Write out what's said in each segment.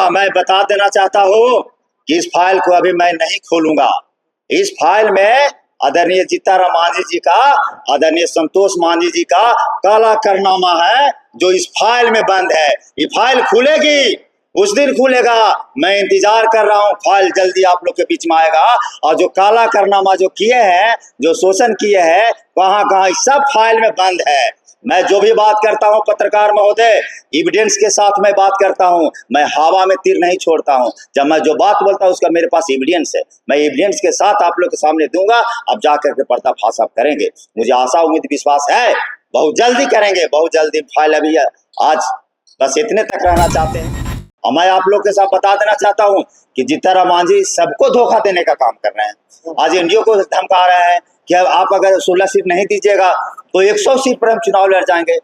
मैं बता देना चाहता हूँ कि इस फाइल को अभी मैं नहीं खोलूंगा। इस फाइल में आदरणीय जीताराम मांझी जी का, आदरणीय संतोष मांझी जी का काला कारनामा है जो इस फाइल में बंद है। ये फाइल खुलेगी, उस दिन खुलेगा। मैं इंतजार कर रहा हूँ, फाइल जल्दी आप लोग के बीच में आएगा। और जो काला कारनामा जो किए हैं, जो शोषण किए हैं, कहाँ कहाँ, सब फाइल में बंद है। मैं जो भी बात करता हूं पत्रकार महोदय, एविडेंस के साथ मैं बात करता हूं। मैं हवा में तीर नहीं छोड़ता हूं। जब मैं जो बात बोलता हूं उसका मेरे पास एविडेंस है। मैं एविडेंस के साथ आप लोग के सामने दूंगा। अब जाकर के पर्दाफाश आप करेंगे। मुझे आशा उम्मीद विश्वास है बहुत जल्दी करेंगे, बहुत जल्दी। फाइल अभी आज बस इतने तक रहना चाहते हैं। और मैं आप लोग के साथ बता देना चाहता हूं कि जीताराम मांझी सबको धोखा देने का काम कर रहे हैं। आज एनडीओ को धमका रहे हैं कि आप अगर 16 सीट नहीं दीजिएगा तो 100 सीट पर हम चुनाव लड़ जाएंगे।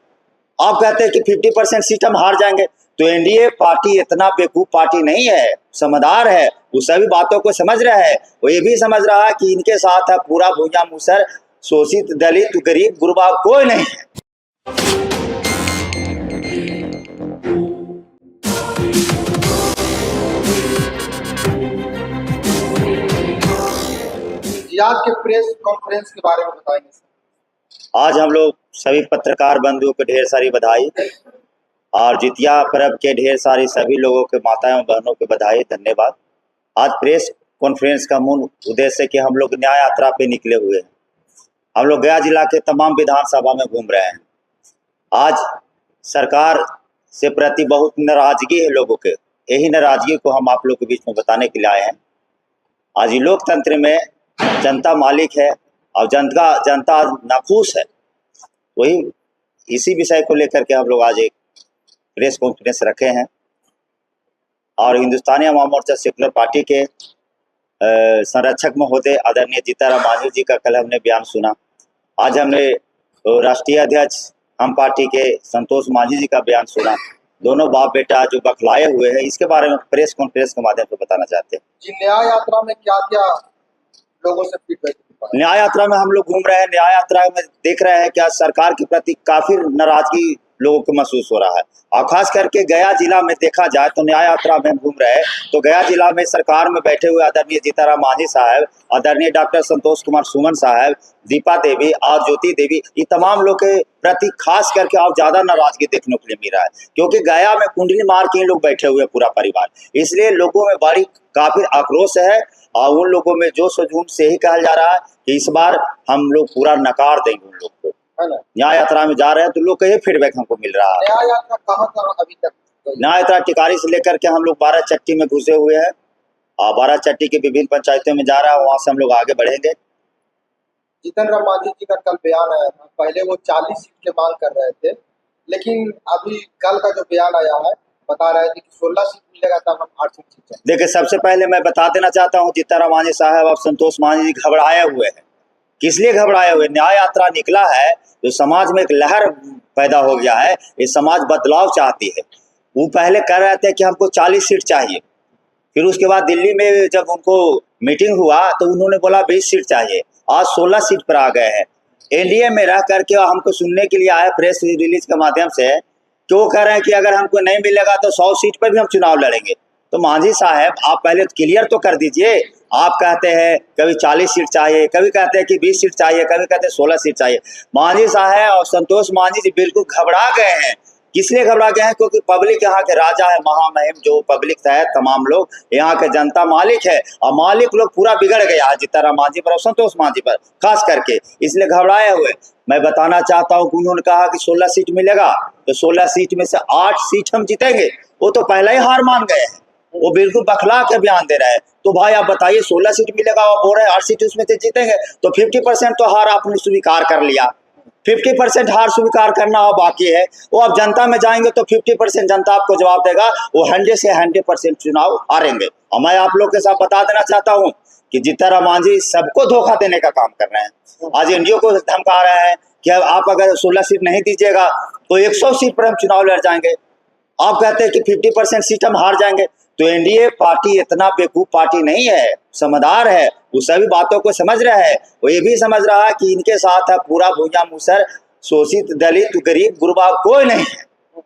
आप कहते हैं कि 50% सीट हम हार जाएंगे। तो एनडीए पार्टी इतना बेवकूफ पार्टी नहीं है, समझदार है। वो सभी बातों को समझ रहा है। वो ये भी समझ रहा है कि इनके साथ है पूरा भूया मुसर, शोषित, दलित, गरीब, गुरबा कोई नहीं है। आज के प्रेस कॉन्फ्रेंस के बारे में बताएंगे। आज हम लोग सभी पत्रकार बंधुओं को ढेर सारी बधाई, और जितिया पर्व के ढेर सारी सभी लोगों के माताओं बहनों को बधाई, धन्यवाद। आज प्रेस कॉन्फ्रेंस का मूल उद्देश्य है कि हम लोग न्याय यात्रा पे निकले हुए हैं। हम लोग गया जिला के तमाम विधानसभा में घूम रहे हैं। आज सरकार से प्रति बहुत नाराजगी है लोगों के। यही नाराजगी को हम आप लोग के बीच में बताने के लिए आए हैं। आज ये लोकतंत्र में जनता मालिक है और जनता नाखुश है। वही इसी विषय को लेकर के हम लोग आज एक प्रेस कॉन्फ्रेंस रखे हैं। और हिंदुस्तानी अवाम मोर्चा सेकुलर पार्टी के संरक्षक महोदय आदरणीय जीताराम मांझी जी का कल हमने बयान सुना। आज हमने राष्ट्रीय अध्यक्ष हम पार्टी के संतोष मांझी जी का बयान सुना। दोनों बाप बेटा जो बखलाए हुए हैं, इसके बारे में प्रेस कॉन्फ्रेंस के माध्यम से बताना चाहते हैं। जी, न्याय यात्रा में क्या क्या लोगों से फीडबैक? न्याय यात्रा में हम लोग घूम रहे हैं। न्याय यात्रा में देख रहे हैं क्या सरकार के प्रति काफी नाराजगी लोगों को महसूस हो रहा है। और खास करके गया जिला में देखा जाए तो न्याय यात्रा में घूम रहे हैं तो गया जिला में सरकार में बैठे हुए आदरणीय जीताराम मांझी साहब, आदरणीय डॉक्टर संतोष कुमार सुमन साहब, दीपा देवी और ज्योति देवी, ये तमाम लोग के प्रति खास करके और ज्यादा नाराजगी देखने को मिल रहा है। क्योंकि गया में कुंडली मार के लोग बैठे हुए पूरा परिवार, इसलिए लोगों में बड़ी काफी आक्रोश है। और उन लोगों में जोश जुनून से ही कहा जा रहा है कि इस बार हम लोग पूरा नकार देंगे उन लोग को। न्याय यात्रा में जा रहे हैं तो लोग का ये फीडबैक हमको मिल रहा है। न्याय यात्रा कहाँ अभी तक? न्याय यात्रा टिकारी से लेकर के हम लोग 12 चट्टी में घुसे हुए हैं और 12 चट्टी की विभिन्न पंचायतों में जा रहा है। वहां से हम लोग आगे बढ़ेंगे। जीतनराम मांझी जी का कल बयान आया था। पहले वो 40 सीट की मांग कर रहे थे, लेकिन अभी कल का जो बयान आया है बता रहे थे कि 16 सीट मिलेगा तब हम 8 सीट। देखिए, सबसे पहले मैं बता देना चाहता हूँ जीताराम मांझी साहब और संतोष मांझी जी घबराए हुए हैं। किस लिए घबराए हुए? न्याय यात्रा निकला है जो समाज में एक लहर पैदा हो गया है। ये समाज बदलाव चाहती है। वो पहले कह रहे थे कि हमको 40 सीट चाहिए, फिर उसके बाद दिल्ली में जब उनको मीटिंग हुआ तो उन्होंने बोला 20 सीट चाहिए। आज 16 सीट पर आ गए हैं। एनडीए में रह करके हमको सुनने के लिए आए प्रेस रिलीज के माध्यम से, क्यों कह रहे हैं कि अगर हमको नहीं मिलेगा तो 100 सीट पर भी हम चुनाव लड़ेंगे। तो मांझी साहब आप पहले तो क्लियर तो कर दीजिए। आप कहते हैं कभी 40 सीट चाहिए, कभी कहते हैं कि 20 सीट चाहिए, कभी कहते हैं 16 सीट चाहिए। मांझी साहब और संतोष मांझी जी बिल्कुल घबरा गए हैं। किस लिए घबरा गए हैं? क्योंकि पब्लिक यहाँ के राजा है, महामहिम जो पब्लिक है, तमाम लोग यहाँ के जनता मालिक है। और मालिक लोग पूरा बिगड़ गया है जीताराम मांझी पर और संतोष मांझी पर खास करके, इसलिए घबराए हुए। मैं बताना चाहता हूँ कि उन्होंने कहा कि 16 सीट मिलेगा तो 16 सीट में से 8 सीट हम जीतेंगे। वो तो पहले ही हार मान गए हैं। वो बिल्कुल बखला के बयान दे रहे हैं। तो भाई आप बताइए, 16 सीट मिलेगा और बोल रहे हैं 8 सीट उसमें से जीतेंगे, तो 50% तो हार आपने स्वीकार कर लिया। 50% हार स्वीकार करना और बाकी है। वो अब जनता में जाएंगे तो 50% जनता आपको जवाब देगा। वो 100 से 100% चुनाव हारेंगे। और मैं आप लोग के साथ बता देना चाहता हूँ कि जीताराम मांझी सबको धोखा देने का काम कर रहे हैं। आज एनडीओ को धमका रहे हैं कि आप अगर 16 सीट नहीं दीजिएगा तो 100 सीट पर हम चुनाव लड़ जाएंगे। आप कहते हैं कि 50% सीट हम हार जाएंगे। तो एनडीए पार्टी इतना बेवकूफ पार्टी नहीं है, समझदार है। वो सभी बातों को समझ रहा है। वो ये भी समझ रहा है कि इनके साथ है पूरा भूया मुसर, शोषित, दलित, गरीब, गुरबा कोई नहीं है।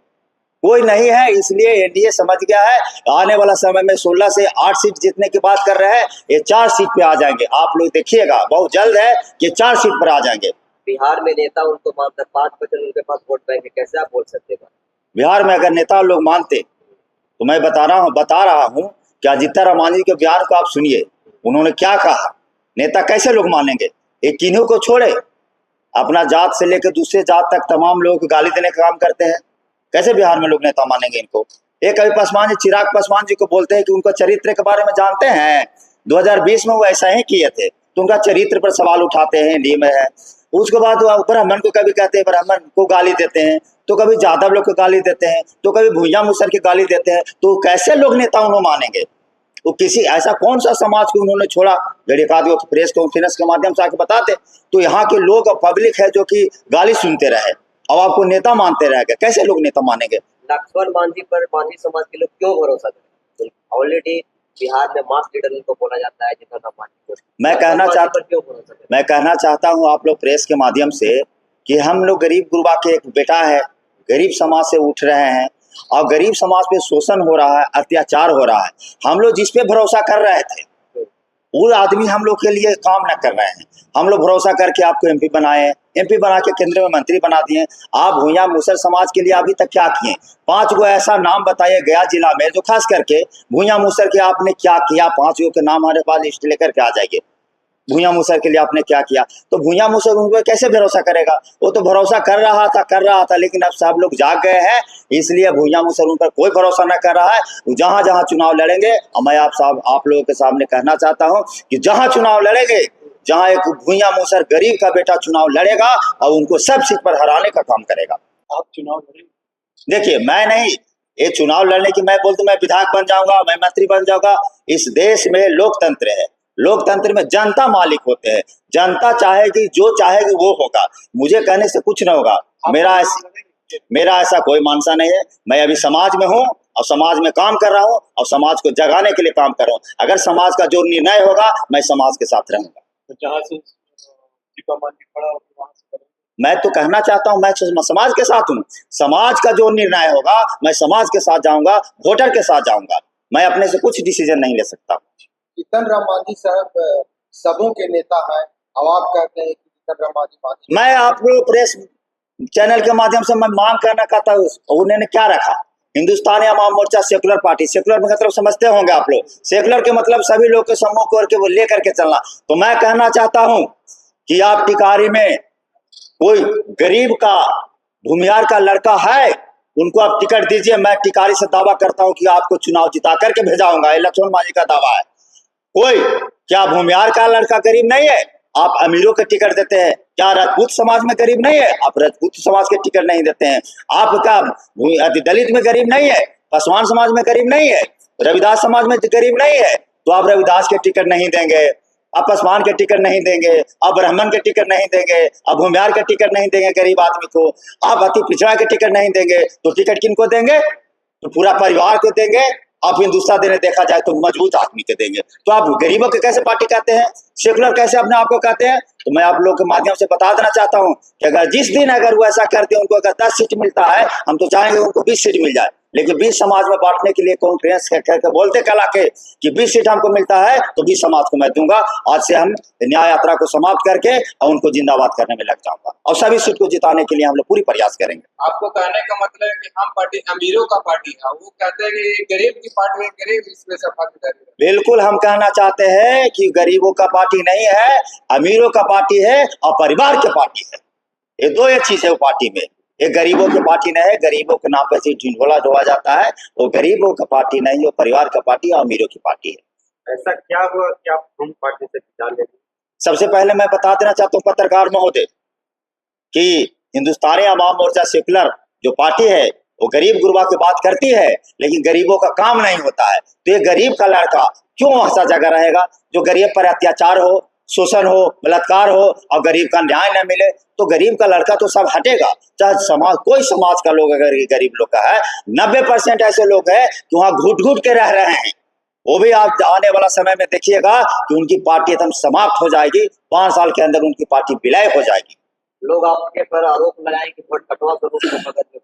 कोई नहीं है। इसलिए एनडीए समझ गया है आने वाला समय में 16 से 8 सीट जीतने की बात कर रहे हैं, ये 4 सीट पे आ जाएंगे। आप लोग देखिएगा बहुत जल्द है कि 4 सीट पर आ जाएंगे। बिहार में नेता उनको मानता 5% उनके पास वोट बैंक है, कैसे आप बोल सकते हैं? बिहार में अगर नेता लोग मानते तो मैं बता रहा हूँ क्या जीतन राम मांझी के बयान को आप सुनिए, उन्होंने क्या कहा। नेता कैसे लोग मानेंगे? एक किन्हीं को छोड़े, अपना जात से लेकर दूसरे जात तक तमाम लोगों को गाली देने का काम करते हैं। कैसे बिहार में लोग नेता मानेंगे इनको? एक कभी पासवान जी, चिराग पासवान जी को बोलते हैं कि उनको चरित्र के बारे में जानते हैं, 2020 में वो ऐसा ही किए थे, तो उनका चरित्र पर सवाल उठाते हैं, डी में है। उसके बाद वो ब्राह्मण को कभी कहते हैं, ब्राह्मण को गाली देते हैं, तो कभी यादव लोग को गाली देते हैं, तो कभी भुइयां मुसर की गाली देते हैं। तो कैसे लोग नेता उन्होंने मानेंगे? तो किसी ऐसा कौन सा समाज को उन्होंने छोड़ा? जब एक आदमी प्रेस कॉन्फ्रेंस के माध्यम से आके बताते तो यहाँ के लोग पब्लिक है जो कि गाली सुनते रहे, अब आपको नेता मानते रह गए। कैसे लोग नेता मानेंगे? लक्ष्मण मांझी पर मांझी समाज के लोग क्यों भरोसा करें? ऑलरेडी बिहार में मास लीडर उनको बोला जाता है जीतन राम मांझी को। मैं कहना चाहता हूँ आप लोग प्रेस के माध्यम से कि हम लोग गरीब गुरबा के एक बेटा है, गरीब समाज से उठ रहे हैं और गरीब समाज पे शोषण हो रहा है, अत्याचार हो रहा है। हम लोग जिस पे भरोसा कर रहे थे वो आदमी हम लोग के लिए काम न कर रहे हैं। हम लोग भरोसा करके आपको एमपी बनाए, एमपी बना के केंद्र में मंत्री बना दिए। आप भुइयां मुसर समाज के लिए अभी तक क्या किए? 5 गो ऐसा नाम बताइए गया जिला में जो खास करके भुइयां मुसर के आपने क्या किया। 5 गो के नाम हमारे पास लिस्ट लेकर के आ जाइए, भुइयां मुसर के लिए आपने क्या किया। तो भुइयां मुसर उन पर कैसे भरोसा करेगा? वो तो भरोसा कर रहा था, लेकिन अब सब लोग जाग गए हैं, इसलिए भुइयां मुसर उन पर कोई भरोसा न कर रहा है। जहां जहां चुनाव लड़ेंगे, और मैं आप लोगों के सामने कहना चाहता हूं कि जहां चुनाव लड़ेंगे, जहां एक भुइयां मुसर गरीब का बेटा चुनाव लड़ेगा और उनको सब सीट पर हराने का काम करेगा। आप चुनाव लड़ेंगे? देखिए, मैं नहीं, ये चुनाव लड़ने की मैं बोलता हूं मैं विधायक बन जाऊंगा, मैं मंत्री बन जाऊंगा। इस देश में लोकतंत्र है, लोकतंत्र में जनता मालिक होते हैं। जनता चाहेगी, जो चाहेगी वो होगा। मुझे कहने से कुछ नहीं होगा। मेरा ऐसा कोई मानसा नहीं है। मैं अभी समाज में हूँ और समाज में काम कर रहा हूँ और समाज को जगाने के लिए काम कर रहा हूँ। अगर समाज का जो निर्णय होगा मैं समाज के साथ रहूंगा। तो जहाँ से दीपा मांझी खड़ा हो वहां से करेंगे। मैं तो कहना चाहता हूँ मैं समाज के साथ हूँ। समाज का जो निर्णय होगा मैं समाज के साथ जाऊंगा, वोटर के साथ जाऊंगा। मैं अपने से कुछ डिसीजन नहीं ले सकता। जीतन राम मांझी साहब सबों के नेता हैं, अब आप कहते हैं कि जीतन राम मांझी। मैं आप लोग प्रेस चैनल के माध्यम से मैं मांग करना चाहता हूँ, उन्होंने क्या रखा? Hindustani Awam Morcha secular party. Secular मतलब समझते होंगे आप लोग, सेकुलर के मतलब सभी लोग के समूह को वो लेकर के चलना। तो मैं कहना चाहता हूँ कि आप टिकारी में कोई गरीब का, भूमिहार का लड़का है, उनको आप टिकट दीजिए। मैं टिकारी से दावा करता हूं कि आपको चुनाव जिता करके भेजाऊंगा। ये लक्ष्मण मांझी का दावा है। कोई क्या भूमिहार का लड़का गरीब नहीं है? आप अमीरों के टिकट देते हैं। क्या राजपूत समाज में गरीब नहीं है? आप राजपूत समाज के टिकट नहीं देते हैं। आप क्या दलित में गरीब नहीं है? पासवान समाज में गरीब नहीं है? रविदास समाज में गरीब नहीं है? तो आप रविदास के टिकट नहीं देंगे, आप पासवान के टिकट नहीं देंगे, आप ब्राह्मण के टिकट नहीं देंगे, आप भूमिहार के टिकट नहीं देंगे गरीब आदमी को, आप अति पिछड़ा के टिकट नहीं देंगे। तो टिकट किनको देंगे? तो पूरा परिवार को देंगे। आप हिंदुस्तान देने देखा जाए तो मजबूत आदमी के देंगे। तो आप गरीबों के कैसे पार्टी कहते हैं? सेकुलर कैसे अपने आप को कहते हैं? तो मैं आप लोगों के माध्यम से बता देना चाहता हूं कि अगर जिस दिन अगर वो ऐसा करते हैं, उनको अगर 10 सीट मिलता है, हम तो चाहेंगे उनको 20 सीट मिल जाए। लेकिन 20 समाज में बांटने के लिए कॉन्फ्रेंस करके बोलते कला के कि 20 सीट हमको मिलता है तो 20 समाज को मैं दूंगा। आज से हम न्याय यात्रा को समाप्त करके और उनको जिंदाबाद करने में लग जाऊंगा और सभी सीट को जिताने के लिए हम लोग पूरी प्रयास करेंगे। आपको कहने का मतलब है कि हम पार्टी अमीरों का पार्टी है, वो कहते हैं कि गरीब की पार्टी है, गरीब इसमें से भागीदारी। बिल्कुल, हम कहना चाहते हैं कि गरीबों का पार्टी नहीं है, अमीरों का पार्टी है और परिवार की पार्टी है। ये दो एक चीज है वो पार्टी में। एक गरीबों की पार्टी नहीं है, गरीबों के नाम पर से ढिंढोला ढोआ जाता है। वो गरीबों का पार्टी नहीं, वो परिवार का पार्टी और अमीरों की पार्टी है। ऐसा क्या हुआ कि आप हम पार्टी से जान लेंगे? सबसे पहले मैं बता देना चाहता हूँ पत्रकार महोदय कि हिंदुस्तानी आवाम मोर्चा सेकुलर जो पार्टी है वो गरीब गुरबा की बात करती है, लेकिन गरीबों का काम नहीं होता है। तो ये गरीब का लड़का क्यों ऐसा जगह रहेगा जो गरीब पर अत्याचार हो, शोषण हो, बलात्कार हो और गरीब का न्याय न मिले? तो गरीब का लड़का तो सब हटेगा। चाहे समाज, कोई समाज का लोग अगर गरीब लोग का है, 90% ऐसे लोग हैं कि वहां घुट घुट के रह रहे हैं। वो भी आप आने वाला समय में देखिएगा कि उनकी पार्टी एकदम समाप्त हो जाएगी। 5 साल के अंदर उनकी पार्टी विलय हो जाएगी। लोग आपके पर आरोप लगाए कि वोट कटवा करो तो मदद नहीं।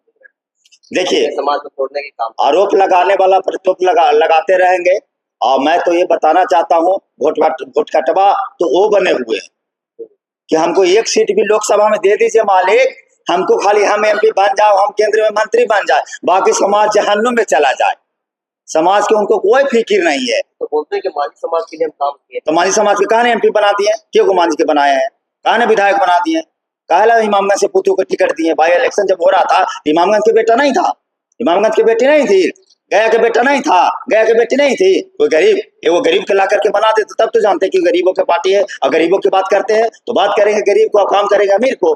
देखिए, समाज को तोड़ने के काम। आरोप लगाने वाला प्रत्युप लगाते रहेंगे। और मैं तो ये बताना चाहता हूँ, घोटकटवा तो वो बने हुए हैं कि हमको एक सीट भी लोकसभा में दे दीजिए मालिक, हमको खाली हम MP बन जाओ, हम केंद्र में मंत्री बन जाए, बाकी समाज जहन्नुम में चला जाए। समाज के उनको कोई फिक्र नहीं है। तो बोलते हैं कि मांझी समाज के लिए हम काम किए, तो मांझी समाज के कहा ने MP बना दिए, क्यों को मांझी के बनाए हैं, कहा ने विधायक बना दिए, कहला इमामगंज से पुतू को टिकट दिए। भाई इलेक्शन जब हो रहा था, इमामगंज के बेटा नहीं था, इमामगंज की बेटी नहीं थी, गया के बेटा नहीं था, गया की बेटी नहीं थी, कोई गरीब, वो गरीब के ला करके बना देते, तब तो जानते कि गरीबों की पार्टी है। और गरीबों की बात करते हैं तो बात करेंगे गरीब को, काम करेंगे अमीर को।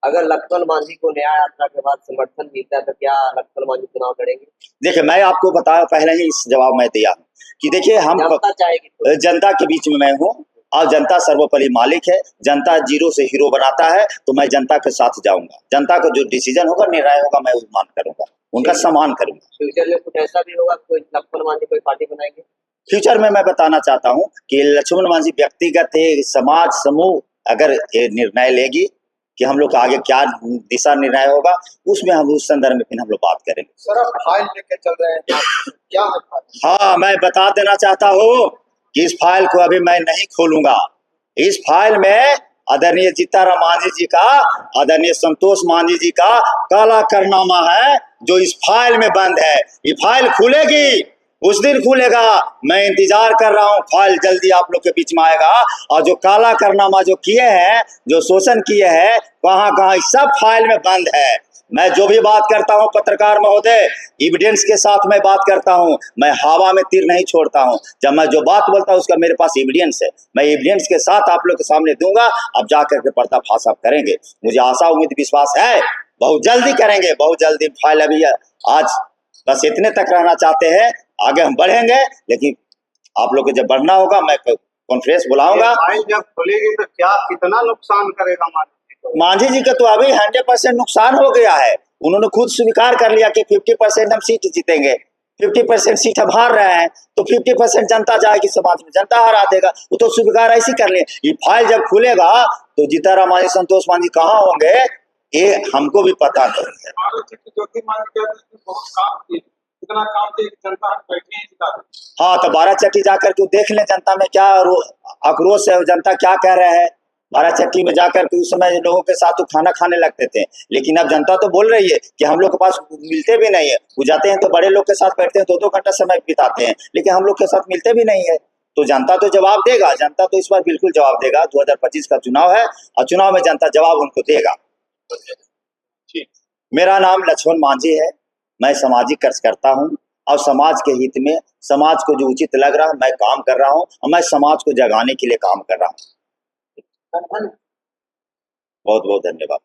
अगर लक्ष्मण मांझी को न्याय यात्रा के बाद समर्थन मिलता है तो क्या लक्ष्मण मांझी चुनाव लड़ेंगे? देखिए, मैं आपको बताया पहले ही इस जवाब में दिया कि देखिए, हम जनता चाहेगी, जनता के बीच में मैं हूँ और जनता सर्वोपरि मालिक है। जनता जीरो से हीरो बनाता है, तो मैं जनता के साथ जाऊंगा। जनता का जो डिसीजन होगा, निर्णय होगा, मैं मान करूंगा, उनका सम्मान करूंगा। फ्यूचर में कुछ ऐसा भी होगा, कोई लक्ष्मण मांझी कोई पार्टी बनाएंगे? फ्यूचर में मैं बताना चाहता हूँ कि लक्ष्मण मांझी व्यक्तिगत है, समाज समूह अगर ये निर्णय लेगी कि हम लोग का आगे क्या दिशा निर्णय होगा, उसमें हम उस संदर्भ में फिर हम लोग बात करेंगे। सर आप फाइल लेके चल रहे हैं, क्या है फाइल? हाँ, मैं बता देना चाहता हूँ कि इस फाइल को अभी मैं नहीं खोलूंगा। इस फाइल में आदरणीय जीताराम मांझी जी का, आदरणीय संतोष मांझी जी का काला कारनामा है, जो इस फाइल में बंद है। ये फाइल खुलेगी, उस दिन खुलेगा। मैं इंतजार कर रहा हूँ, फाइल जल्दी आप लोग के बीच में आएगा। और जो काला कारनामा जो किए हैं, जो शोषण किए हैं, कहाँ कहाँ, सब फाइल में बंद है। मैं जो भी बात करता हूँ पत्रकार महोदय, एविडेंस के साथ मैं बात करता हूँ, मैं हवा में तीर नहीं छोड़ता हूँ। जब मैं जो बात बोलता हूँ उसका मेरे पास एविडेंस है, मैं एविडेंस के साथ आप लोग के सामने दूंगा। अब जाकर के पर्दाफाश आप करेंगे, मुझे आशा उम्मीद विश्वास है बहुत जल्दी करेंगे, बहुत जल्दी। फाइल अभी आज बस इतने तक रहना चाहते हैं, आगे हम बढ़ेंगे, लेकिन आप लोग को जब बढ़ना होगा मैं कॉन्फ्रेंस बुलाऊंगा। फाइल जब खुलेगी तो क्या कितना नुकसान करेगा मांझी जी का तो अभी 100% नुकसान हो गया है। उन्होंने खुद स्वीकार कर लिया कि 50% हम सीट जीतेंगे, 50% सीट हम हार रहे हैं, तो 50% जनता जाएगी समाज में, जनता हरा देगा। वो तो स्वीकार ऐसे कर लिए। ये फाइल जब खुलेगा तो जीताराम मांझी, संतोष मांझी कहाँ होंगे, ये हमको भी पता नहीं है। इतना काम किए, जनता बैठी है जिता। हाँ, तो 12 चट्टी जाकर के देख लें जनता में क्या आक्रोश है, जनता क्या कह रहे हैं। 12 चट्टी में जाकर के उस समय लोगों के साथ तो खाना खाने लगते थे, लेकिन अब जनता तो बोल रही है कि हम लोग के पास मिलते भी नहीं है। वो जाते हैं तो बड़े लोग के साथ बैठते हैं, 2-2 घंटा समय बिताते हैं, लेकिन हम लोग के साथ मिलते भी नहीं है। तो जनता तो जवाब देगा, जनता तो इस बार बिल्कुल जवाब देगा। 2025 का चुनाव है और चुनाव में जनता जवाब उनको देगा। मेरा नाम लक्ष्मण मांझी है, मैं सामाजिक कार्य करता हूँ और समाज के हित में, समाज को जो उचित लग रहा है मैं काम कर रहा हूँ, और मैं समाज को जगाने के लिए काम कर रहा हूँ। बहुत बहुत धन्यवाद।